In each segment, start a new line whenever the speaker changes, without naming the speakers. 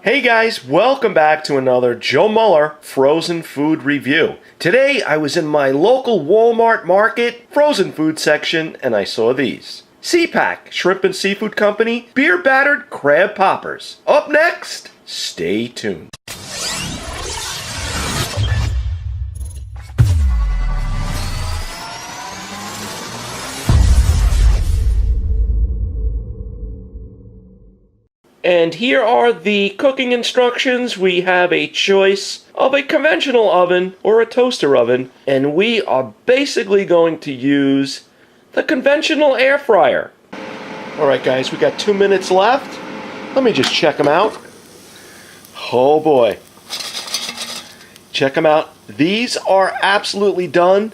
Hey guys, welcome back to another Joe Mueller frozen food review. Today I was in my local Walmart market frozen food section and I saw these. SeaPak Shrimp and Seafood Company Beer Battered Crab Poppers. Up next, stay tuned. And here are the cooking instructions. We have a choice of a conventional oven or a toaster oven, and we are basically going to use the conventional air fryer. Alright guys, we got 2 minutes left. Let me just check them out. Oh boy. Check them out. These are absolutely done.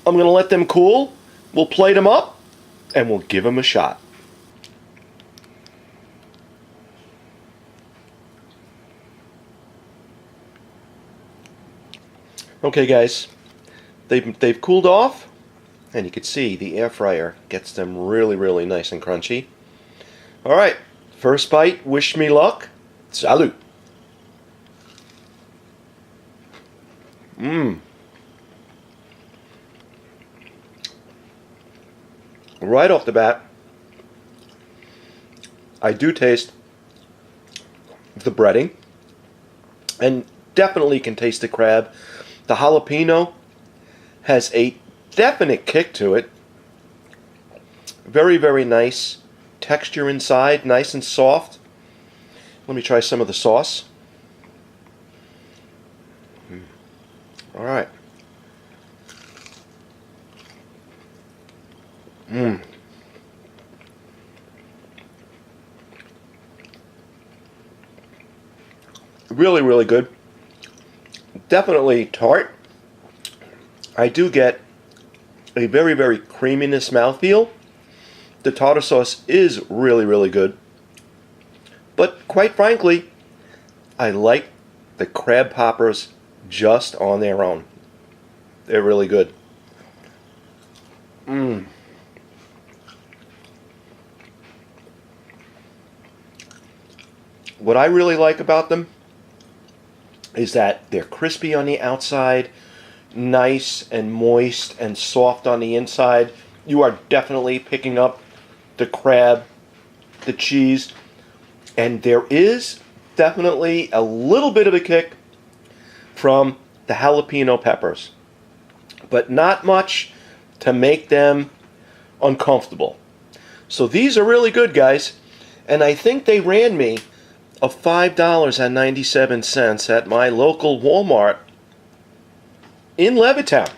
I'm going to let them cool. We'll plate them up, and we'll give them a shot. Okay guys, they've cooled off, and you can see the air fryer gets them really nice and crunchy. Alright, first bite, wish me luck. Salud! Right off the bat, I do taste the breading, and definitely can taste the crab. The jalapeno has a definite kick to it. Very nice texture inside, nice and soft. Let me try some of the sauce. Alright. Really good. Definitely tart. I do get a very creaminess mouthfeel. The tartar sauce is really good. But quite frankly, I like the crab poppers just on their own. They're really good. What I really like about them is that they're crispy on the outside, nice and moist and soft on the inside. You are definitely picking up the crab, the cheese, and there is definitely a little bit of a kick from the jalapeno peppers, but not much to make them uncomfortable. So these are really good, guys, and I think they ran me of $5.97 at my local Walmart in Levittown.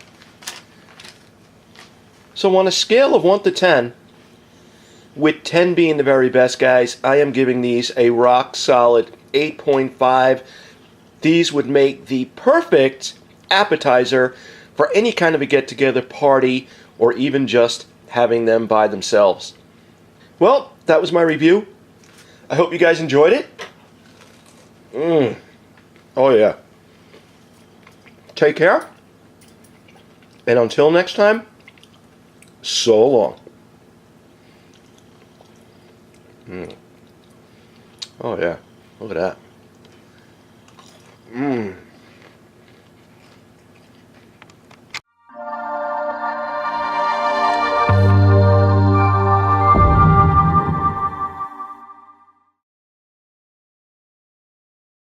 So on a scale of 1 to 10, with 10 being the very best, guys, I am giving these a rock solid 8.5. These would make the perfect appetizer for any kind of a get-together party or even just having them by themselves. Well, that was my review. I hope you guys enjoyed it. Oh yeah. Take care. And until next time, so long. Oh yeah. Look at that.